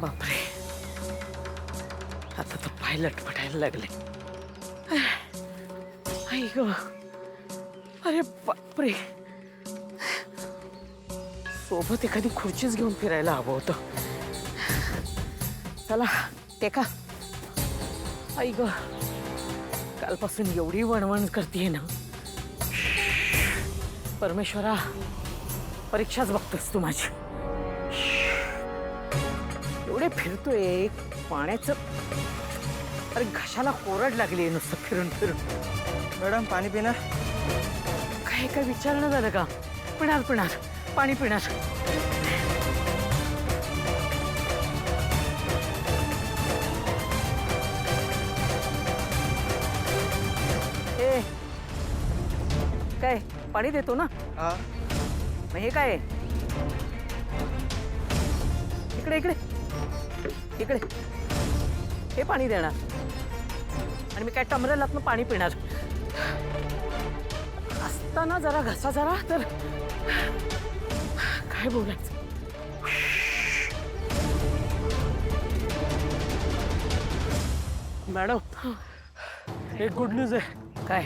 बापरे, आता तर पाय लटपटायला लागले. आई ग, अरे बापरे, सोबत एखादी खुर्चीच घेऊन फिरायला हवं होतं. चला टेका. आई ग, कालपासून एवढी वणवण करतेय ना. परमेश्वरा, परीक्षाच बघतोस तू माझी. एवढे फिरतोय पाण्याचं, अरे घशाला कोरड लागली नुसतं फिरून फिरून. मॅडम पाणी पिणार? काय काय विचारणं झालं का? पिणार पिणार, पाणी पिणार. ए, काय पाणी देतो ना? हा. मग हे काय? इकडे इकडे इकडे, हे पाणी देणार आणि मी काय टमरेलातनं पाणी पिणार. असताना जरा घसा जरा तर काय बोलायचं. मॅडम, एक गुड न्यूज आहे. काय?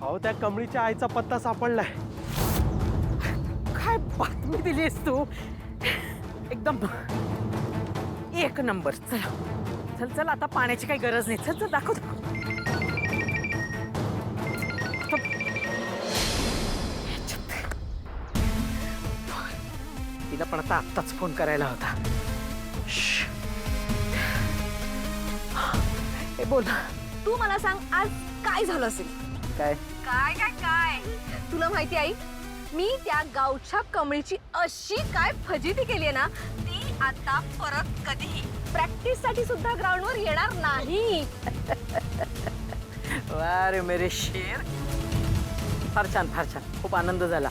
अहो, त्या कमळीच्या आईचा पत्ता सापडलाय. काय बातमी दिलीस तू? एकदम एक नंबर. चला चल चल, आता पाण्याची काही गरज नाही. चल चल, दाखव. तिला पण आता आत्ताच फोन करायला होता. हे बोल. तू मला सांग, आज काय झालं असेल? काय काय काय काय तुला माहिती आई, मी त्या गावच्या कमळीची अशी काय फजिती केली आहे ना, ती आता परत कधीही प्रॅक्टिस साठी सुद्धा ग्राउंडवर येणार नाही. वारे मेरे शेर, फार छान फार छान, खूप आनंद झाला.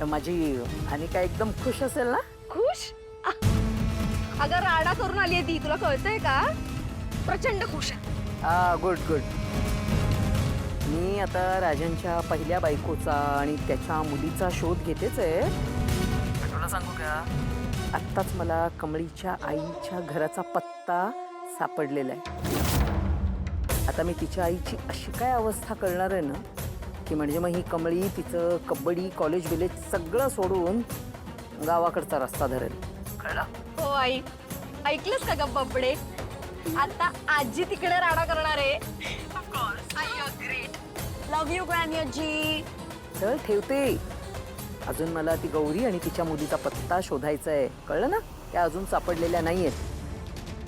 तर माझी अनिका एकदम खुश असेल ना? खुश? अगं राडा करून आली आहे ती, तुला कळतंय का? प्रचंड खुश आहे. हा, गुड गुड. मी आता राजनच्या पहिल्या बायकोचा आणि त्याच्या मुलीचा शोध घेतेच आहे. तुला सांगू का, आत्ताच मला कमळीच्या आईच्या घराचा पत्ता सापडलेला आहे. आता मी तिच्या आईची अशी काय अवस्था करणार आहे ना, की म्हणजे मग ही कमळी तिचं कबड्डी कॉलेज विलेज सगळं सोडून गावाकडचा रस्ता धरेल. कळलं? हो आई, ऐकलंस का ग बबडे? आता आजी तिकडे राडा करणार आहे. ग्रेट. लव्ह यू ग्रँड आजी. चल ठेवते. अजून मला ती गौरी आणि तिच्या मुलीचा पत्ता शोधायचा आहे. कळलं ना? त्या अजून सापडलेल्या नाहीयेत.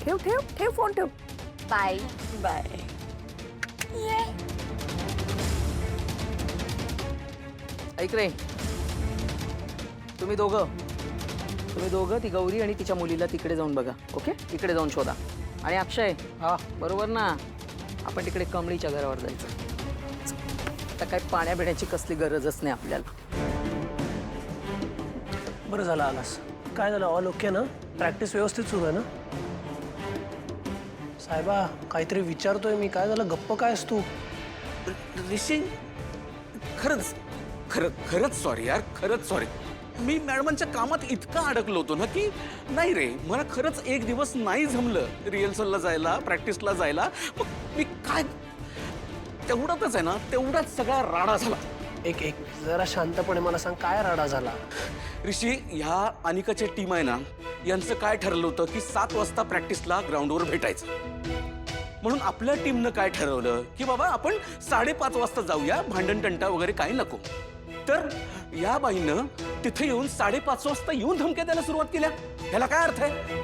ठेव ठेव ठेव, फोन ठेव. Bye bye. ऐक रे, तुम्ही दोघं ती गौरी आणि तिच्या मुलीला तिकडे जाऊन बघा. ओके, तिकडे जाऊन शोधा. आणि अक्षय, हा, बरोबर ना, आपण तिकडे कमळीच्या घरावर जायचं. आता काय पाण्या पिण्याची कसली गरजच नाही आपल्याला. बरं झालं आलास. काय झालं, ऑल ओके ना? प्रॅक्टिस व्यवस्थित सुरू आहे ना? साहेबा, काहीतरी विचारतोय मी. काय झालं, गप्प काय आहेस तू? ऋषी, खरंच सॉरी यार, खरंच सॉरी. मी मॅडमांच्या कामात इतका अडकलो होतो ना की नाही रे, मला खरंच एक दिवस नाही जमलं रिहर्सलला जायला, प्रॅक्टिसला जायला. मग मी काय, तेवढाच आहे ना, तेवढाच सगळा राडा झाला. एक जरा शांतपणे मला सांग, काय राडा झाला? ऋषी, ह्या अनिकाची टीम आहे ना, यांचं काय ठरलं होतं की 7 वाजता प्रॅक्टिसला ग्राउंडवर भेटायचं. म्हणून आपल्या टीमनं काय ठरवलं की बाबा आपण 5:30 वाजता जाऊया, भांडण तंटा वगैरे काही नको. तर या बाईनं तिथे येऊन 5:30 वाजता येऊन धमक्या द्यायला सुरुवात केल्या. ह्याला काय अर्थ आहे?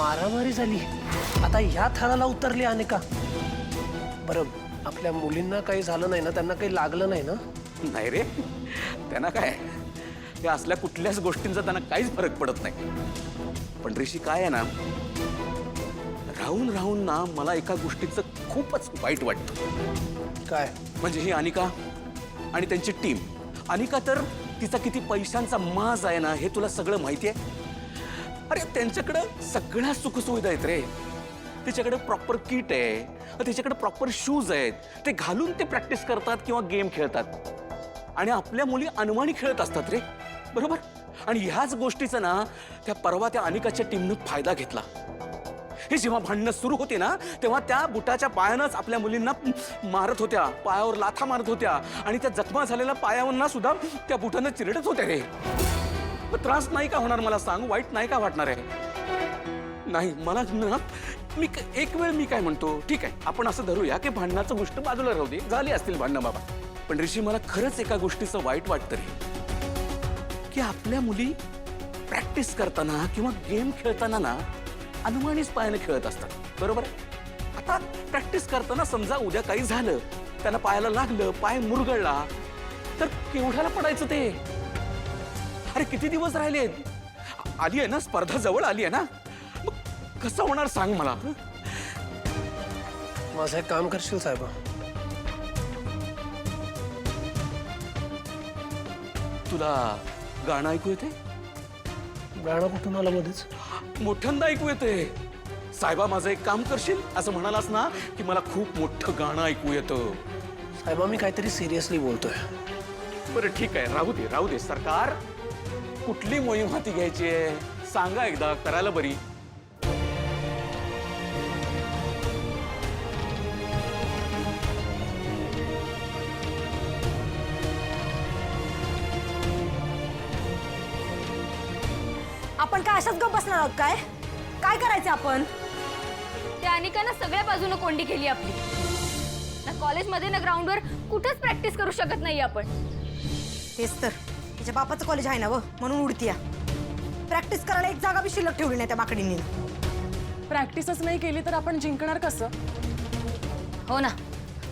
मारामारी झाली, आता ह्या थराला उतरली अनिका. बरं, आपल्या मुलींना काही झालं नाही ना, त्यांना काही लागलं नाही ना? नाही रे, त्यांना काय, त्या असल्या कुठल्याच गोष्टींचा त्यांना काहीच फरक पडत नाही. पण ऋषी काय आहे ना, राहून राहून ना मला एका गोष्टीचं खूपच वाईट वाटतं. काय? म्हणजे ही अनिका आणि त्यांची टीम. अनिका तर तिचा किती पैशांचा माज आहे ना, हे तुला सगळं माहिती आहे. अरे त्यांच्याकडं सगळ्या सुखसुविधा आहेत रे. तिच्याकडे प्रॉपर किट आहे, तिच्याकडे प्रॉपर शूज आहेत, ते घालून ते प्रॅक्टिस करतात किंवा गेम खेळतात. आणि आपल्या मुली अनवाणी खेळत असतात रे, बरोबर. आणि ह्याच गोष्टीचा ना त्या परवा त्या अनिकाच्या टीमनं फायदा घेतला. हे जेव्हा भांडणं सुरू होते ना, तेव्हा त्या बुटाच्या पायानंच आपल्या मुलींना मारत होत्या, पायावर लाथा मारत होत्या आणि त्या जखमा झालेल्या पायावरना सुद्धा त्या बुटानं चिरडत होत्या रे. मग त्रास नाही का होणार मला सांग, वाईट नाही का वाटणार आहे? नाही मला ना, एक वेळ मी काय म्हणतो, ठीक आहे आपण असं धरूया की भांडणाचं गोष्ट बाजूला राहू दे, झाली असतील भांडणं बाबा. पण ऋषी मला खरंच एका गोष्टीचं वाईट वाटतं रे, की आपल्या मुली प्रॅक्टिस करताना किंवा गेम खेळताना ना अनुमानीच पायाने खेळत असतात, बरोबर. आता प्रॅक्टिस करताना समजा उद्या काही झालं, त्यांना पायाला लागलं, पाय मुरगळला, तर केवढ्याला पडायचं ते? अरे किती दिवस राहिले, आली आहे ना स्पर्धा, जवळ आली आहे ना, मग कसं होणार सांग मला. माझं एक काम करशील साहेब? तुला गाणं ऐकू येते? गाणं कुठून आलं मध्येच? मोठ्यांदा ऐकू येते. साहेबा माझं एक काम करशील असं म्हणालास ना की मला खूप मोठं गाणं ऐकू येतं. साहेबा मी काहीतरी सिरियसली बोलतोय. बरं ठीक आहे, राहू दे. सरकार कुठली मोहीम हाती घ्यायची आहे सांगा एकदा, करायला बरी. आपण काय अशाच गप बसणार आहोत काय? काय करायचं आपण? त्या अनिकानं सगळ्या बाजूनं कोंडी केली आपली. ना कॉलेजमध्ये ना ग्राउंडवर कुठंच प्रॅक्टिस करू शकत नाही आपण. तेच तर तिच्या बापाचं कॉलेज आहे ना व, म्हणून उडतीया. प्रॅक्टिस करायला एक जागा बी शिल्लक ठेवली नाही त्या माकडींनी. प्रॅक्टिसच नाही केली तर आपण जिंकणार कसं? हो ना,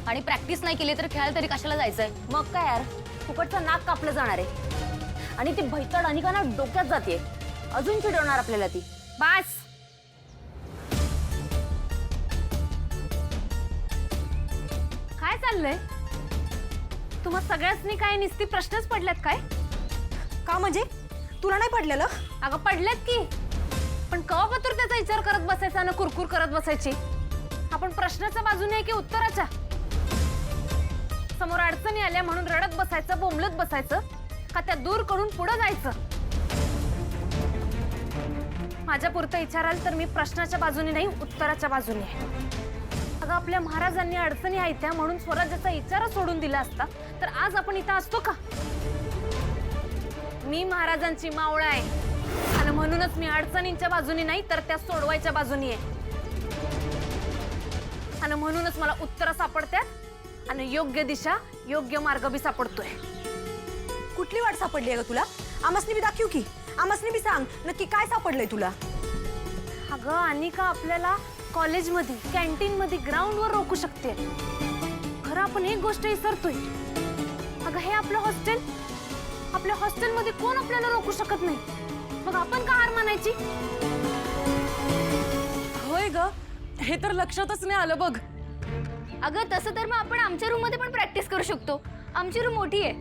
आणि प्रॅक्टिस नाही केली तर खेळायला तरी कशाला जायचंय? मग काय यार, फुकटचं नाक कापलं जाणार आहे. आणि ती भैतड अनिकाना डोक्यात जाते, अजून चिडवणार आपल्याला ती. बास. काय चाललंय? तुम्हा सगळ्यांनी काय नुसती प्रश्नच पडल्यात काय? का म्हणजे तुला नाही पडलेलं? अगं पडल्यात की, पण कवापतूर त्याचा विचार करत बसायचा ना कुरकुर करत बसायची. आपण प्रश्नाच्या बाजूने आहे की उत्तराच्या? समोर अडचणी आल्या म्हणून रडत बसायचं, बोंबलत बसायचं, का त्या दूर करून पुढे जायचं? माझ्या पुरतं विचाराल तर मी प्रश्नाच्या बाजूने नाही, उत्तराच्या बाजूने आहे. अगं आपल्या महाराजांनी अडचणी आहेत त्या म्हणून स्वराज्याचा विचार सोडून दिला असता तर आज आपण इथं असतो का? मी महाराजांची मावळा आहे आणि म्हणूनच मी अडचणींच्या बाजूने नाही तर त्या सोडवायच्या बाजूने आहे. आणि म्हणूनच मला उत्तर सापडतात आणि योग्य दिशा, योग्य मार्ग बी सापडतोय. कुठली वाट सापडली आहे ग तुला? आमसनी बी दाखवू की, आमसनी बी सांग नक्की काय सापडलंय तुला. अगं अनिका आपल्याला कॉलेजमध्ये, कॅन्टीनमध्ये, ग्राउंडवर रोखू शकते. खरं आपण एक गोष्ट विसरतोय. अगं हे आपलं हॉस्टेल, आपल्या हॉस्टेलमध्ये कोण आपल्याला रोखू शकत नाही. मग आपण का हार मानायची? होय ग, हे तर लक्षातच नाही आलं बघ. अगं तसं तर मग आपण आमच्या रूम मध्ये पण प्रॅक्टिस करू शकतो. आमची रूम मोठी आहे.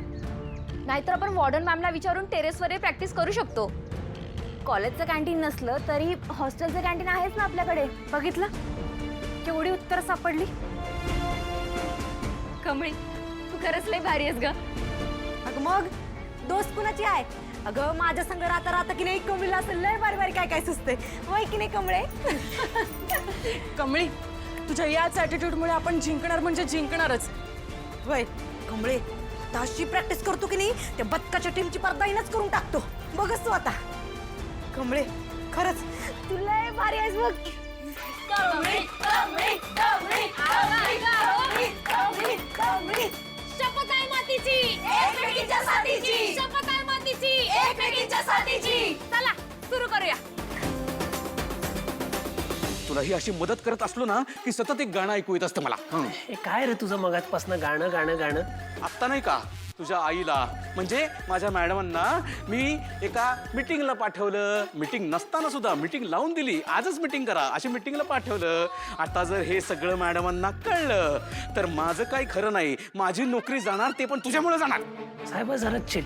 नाहीतर आपण वॉर्डन मॅमला विचारून टेरेसवर प्रॅक्टिस करू शकतो. कॉलेजचं कॅन्टीन नसलं तरी हॉस्टेलचं कॅन्टीन आहेच ना आपल्याकडे. बघितलं केवढी उत्तर सापडली. कमळी तू खरंच लय भारी आहेस ग. अगं मग दोस्त कुणाची आहे? अगं माझ्या संग राहता की नाही कमळीला असं लय बारी बारी काय काय सुचते होय की नाही कमळे? कमळी, तुझ्या याच ॲटिट्यूडमुळे आपण जिंकणार म्हणजे जिंकणारच. होय कमळे, ताशी प्रॅक्टिस करतो की नाही त्या बदकाच्या टीमची पर्दाईनच करून टाकतो. बघच तू आता. कमळे खरंच तू लय भारी आहेस बघ. कमळी कमळी कमळी कमळी कमळी कमळी. शपथ आहे मातीची, एकमेकींच्या साथीची. शपथ आहे मातीची, एकमेकींच्या साथीची. चला सुरू करूया. कोणालाही अशी मदत करत असलो ना की सतत एक गाणं ऐकू येत असतं मला. हे काय रे तुझं मगाचपासनं गाणं गाणं गाणं? आत्ता नाही का तुझ्या आईला म्हणजे माझ्या मॅडमांना मी एका मिटिंगला पाठवलं. मिटिंग नसताना सुद्धा मिटिंग लावून दिली. आजच मिटिंग करा अशी मिटिंगला पाठवलं. आता जर हे सगळं मॅडमांना कळलं तर माझं काही खरं नाही. माझी नोकरी जाणार ते पण तुझ्यामुळे जाणार. साहेब जरा चिल.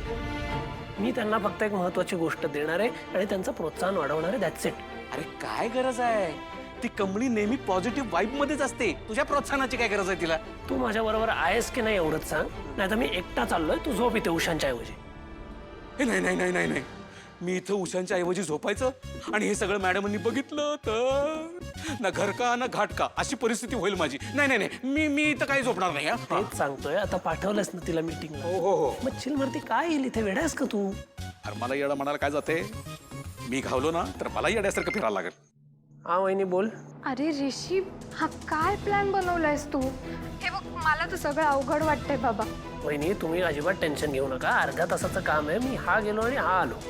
मी त्यांना फक्त एक महत्वाची गोष्ट देणार आहे आणि त्यांचं प्रोत्साहन वाढवणार आहे. That's it. अरे काय गरज आहे? ती कमळी नेहमी पॉझिटिव्ह वाईब मध्येच असते. तुझ्या प्रोत्साहनाची काय गरज आहे तिला? तू माझ्या बरोबर आहेस की नाही एवढंच सांग, नाही तर मी एकटा चाललोय. तू झोप इथे उशांच्या ऐवजी. हे नाही नाही नाही नाही नाही मी इथं उशांच्या ऐवजी झोपायचं आणि हे सगळं मॅडमांनी बघितलं तर ना घर का ना घाट का अशी परिस्थिती होईल माझी. नाही नाही नाही मी इथं काही झोपणार नाही. तेच सांगतोय. आता पाठवलंस ना तिला मीटिंग. हो हो हो. मग चिल मारती काय येईल इथे? वेडायस का तू? अरे मला येडा म्हणायला काय जाते? मी घावलो ना तर मला येड्यासारखं फिरायला लागेल. हा वहिनी बोल. अरे ऋषी, हा काय प्लॅन बनवलायस तू? हे बघ, मला तर सगळं अवघड वाटतंय बाबा. वहिनी तुम्ही अजिबात टेन्शन घेऊ नका. अर्ध्या तासाचं काम आहे. मी हा गेलो आणि हा आलो.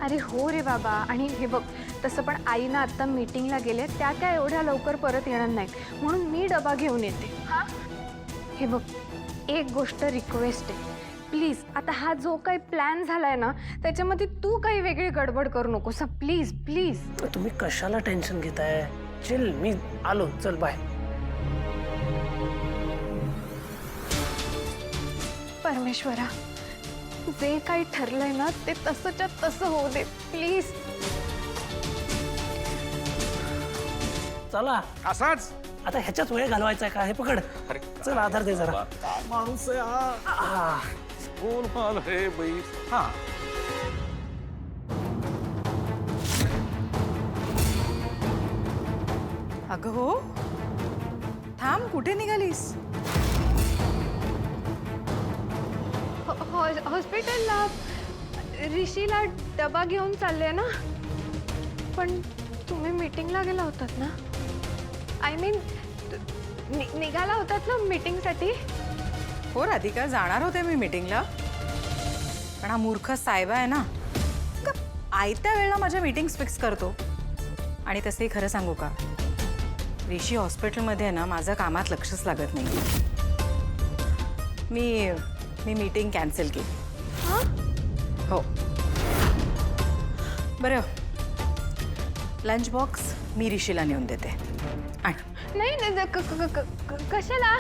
अरे हो रे बाबा. आणि हे बघ, तसं पण आई ना आता मीटिंगला गेले, त्या एवढ्या लवकर परत येणार नाहीत, म्हणून मी डबा घेऊन येते. हा, हे बघ, एक गोष्ट रिक्वेस्ट आहे प्लीज. आता हा जो काही प्लॅन झालाय ना त्याच्यामध्ये तू काही वेगळी गडबड करू नकोस. Please please. तुम्ही कशाला टेन्शन घेताय? चिल, मी आलो. चल बाय. परमेश्वरा, जे काही ठरलंय ना ते तसंच्या तसं होऊ दे प्लीज. चला असाच आता ह्याच्यात वेळ घालवायचा आहे का? हे पकड. अरे चल आधार दे जरा. काय माणूस आहे हा? कोण हाल हे बाई. हा अगं हो, थांब. कुठे निघालीस? हॉस्पिटलला ऋषीला डबा घेऊन चालले ना. पण तुम्ही मीटिंगला गेला होतात ना? आय मीन निघाला होतात ना मीटिंगसाठी? हो राधिका, जाणार होते मी मीटिंगला, पण हा मूर्ख साहेब आहे ना, का आयत्या वेळेला माझ्या मीटिंग्स फिक्स करतो. आणि तसंही खरं सांगू का, ऋषी हॉस्पिटलमध्ये आहे ना, माझं कामात लक्षच लागत नाही. मी मीटिंग कॅन्सल केली. हां, हो. बरं, लंच बॉक्स मी ऋषीला नेऊन देते. आणि नाही नाही, कशाला?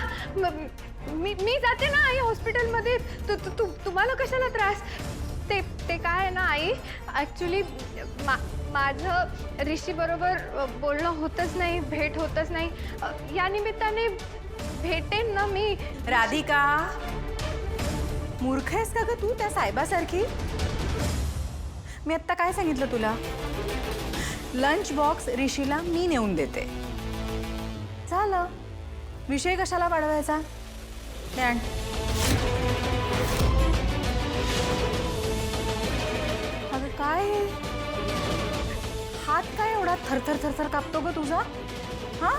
मी जाते ना आई हॉस्पिटलमध्ये. तुम्हाला कशाला त्रास? ते काय आहे ना आई, ॲक्च्युली माझं ऋषी बरोबर बोलणं होतच नाही, भेट होतच नाही. या निमित्ताने भेटेन ना मी. राधिका, मूर्ख आहेस का ग तू त्या साहेबासारखी? मी आत्ता काय सांगितलं तुला? लंच बॉक्स ऋषीला मी नेऊन देते. झालं. विषय कशाला वाढवायचा? हे आण. अगं काय हे? हात काय एवढा थरथर थरथर कापतो ग तुझा? हा,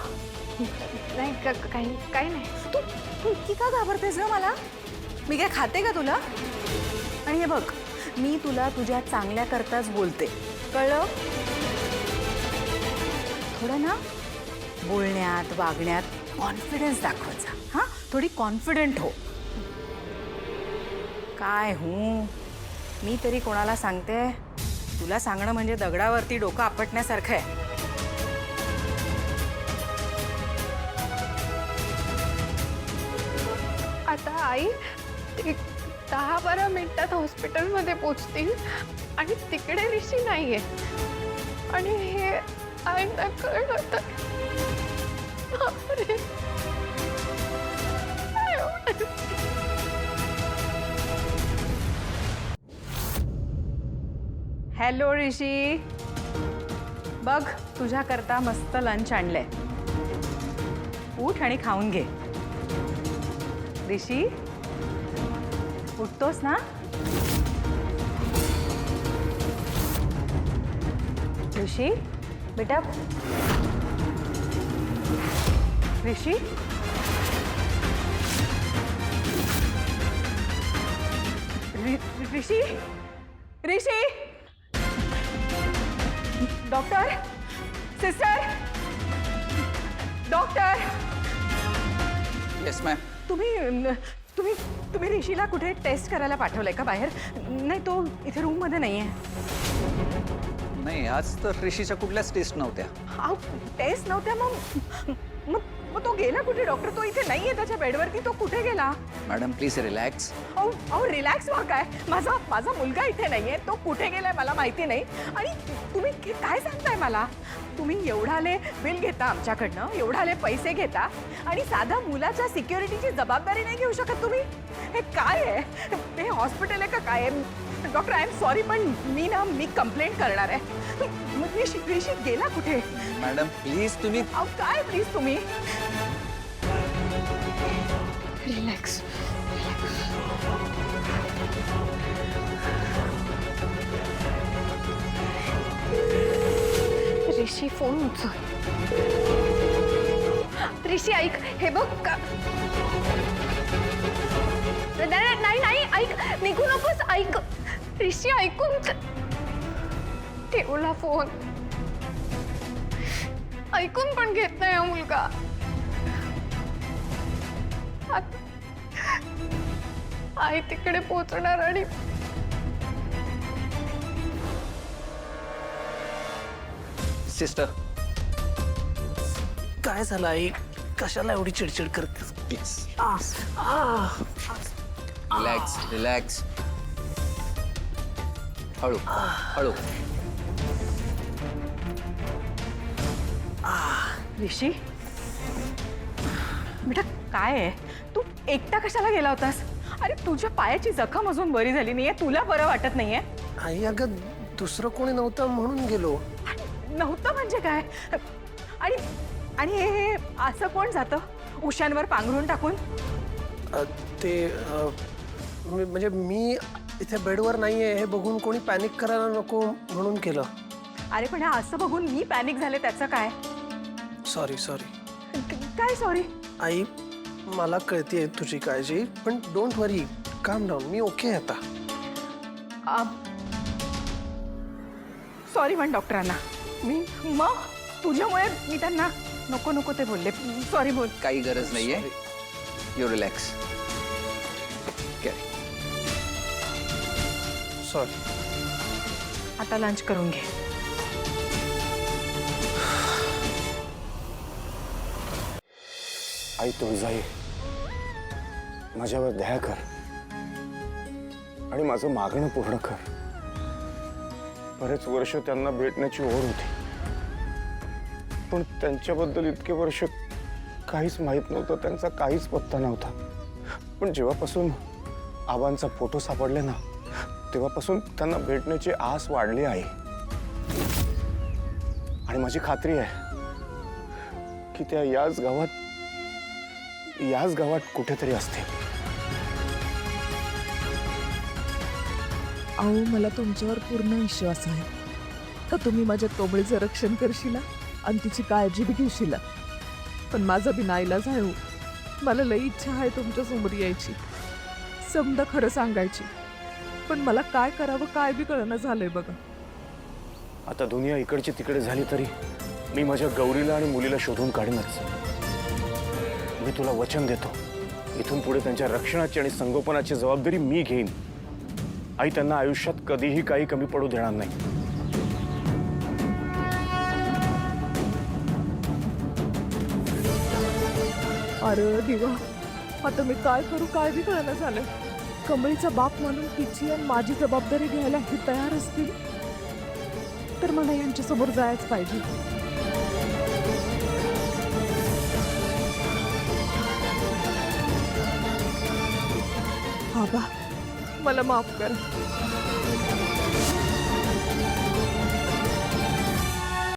नाही काही नाही. तू इतकी का घाबरतेस ग मला? मी काय खाते का तुला? आणि हे बघ, मी तुला तुझ्या चांगल्या करताच बोलते, कळलं? थोडं ना बोलण्यात वागण्यात कॉन्फिडन्स दाखवायचा. हां, थोडी कॉन्फिडंट हो. काय मी तरी कोणाला सांगते? तुला सांगणं म्हणजे दगडावरती डोकं आपटण्यासारखं आहे. आता आई 10-12 मिनिटात हॉस्पिटलमध्ये पोचतील आणि तिकडे ऋषी नाहीये. आणि हे आईंना कळलं तर बापरे. हॅलो ऋषी, बघ तुझ्याकरता मस्त लंच आणलंय. उठ आणि खाऊन घे. ऋषी, उठतोस ना? ऋषी बेटा, Rishi, Rishi, Rishi, doctor, sister, doctor yes ma'am. तुम्ही तुम्ही तुम्ही ऋषीला कुठे टेस्ट करायला पाठवलंय का बाहेर? नाही, तो इथे रूममध्ये नाही आहे. नाही, आज तर ऋषीच्या कुठल्याच टेस्ट नव्हत्या. अहो, टेस्ट नव्हत्या मग मग मग तो गेला कुठे? डॉक्टर, तो इथे नाही आहे त्याच्या बेडवरती. तो कुठे गेला? Madam please relax. अहो रिलॅक्स व्हा. काय माझा मुलगा इथे नाहीये. तो कुठे गेलाय मला माहिती नाही. आणि तुम्ही काय सांगताय मला? तुम्ही एवढाले बिल घेता आमच्याकडनं, एवढाले पैसे घेता आणि साधा मुलाच्या सिक्युरिटीची जबाबदारी नाही घेऊ शकत तुम्ही? हे काय आहे? हे हॉस्पिटल आहे का काय आहे? डॉक्टर, आय एम सॉरी, पण मी कंप्लेंट करणार आहे. मग ऋषी गेला कुठे? मॅडम प्लीज तुम्ही. अहो काय प्लीज तुम्ही? रिलॅक्स. ऋषी फोन उचल. ऋषी ऐक, हे बघ का. नाही ऐक, निघू नकोस. ऐक ऋषी, ऐकून ठेवला फोन. ऐकून पण घेत नाही हा मुलगा. आई तिकडे पोहोचणार आणि सिस्टर काय झालं आई? कशाला एवढी चिडचिड करतेस? Please relax relax. हळू हळू. ऋषी बेटा, काय आहे? तू एकटा कशाला गेला होतास? अरे तुझ्या पायाची जखम अजून बरी झाली नाहीये, तुला बरं वाटत नाहीये? आई अगं, दुसरं कोणी नव्हतं म्हणून गेलो. नव्हतं म्हणजे काय? आणि आणि हे असं कोण जातं उशांवर पांघरून टाकून? म्हणजे मी इथे बेडवर नाहीये हे बघून कोणी पॅनिक करायला नको म्हणून केलं. अरे पण हे असं बघून मी पॅनिक झाले, त्याचं काय? सॉरी. काय सॉरी? आई, मला कळतेय तुझी काळजी, पण डोंट वरी, काम डाऊन. मी ओके आता. सॉरी म्हण डॉक्टरांना. मग तुझ्यामुळे मी त्यांना नको ते बोलले. सॉरी बोल. काही गरज नाहीये. You relax. सॉरी. आता लंच करून घे. आई तुळजाई, माझ्यावर दया कर आणि माझं मागणं पूर्ण कर. बरेच वर्ष त्यांना भेटण्याची ओढ होती, पण त्यांच्याबद्दल इतके वर्ष काहीच माहीत नव्हतं, त्यांचा काहीच पत्ता नव्हता. पण जेव्हापासून आबांचा फोटो सापडले ना, तेव्हापासून त्यांना भेटण्याची आस वाढली आहे. आणि माझी खात्री आहे की त्या याच गावात कुठेतरी असते. अहो, मला तुमच्यावर पूर्ण विश्वास आहे तर तुम्ही माझ्या कोंबडीचं रक्षण करशील आणि तिची काळजी बी घेशील. पण माझा बी नाईलाज आहे हो. मला लई इच्छा आहे तुमच्या समोर यायची, समजा खरं सांगायची, पण मला काय करावं काय बी कळणं झालंय बघा. आता दुनिया इकडची तिकडे झाली तरी मी माझ्या गौरीला आणि मुलीला शोधून काढीनच. मी तुला वचन देतो, इथून पुढे त्यांच्या रक्षणाची आणि संगोपनाची जबाबदारी मी घेईन. आई त्यांना आयुष्यात कधीही काही कमी पडू देणार नाही. अरे देवा, आता मी काय करू काय बी कळणं झालं. कमळीचा बाप म्हणून तिची आणि माझी जबाबदारी घ्यायला हे तयार असतील तर मला यांच्यासमोर जायच पाहिजे. आबा, मला माफ करा.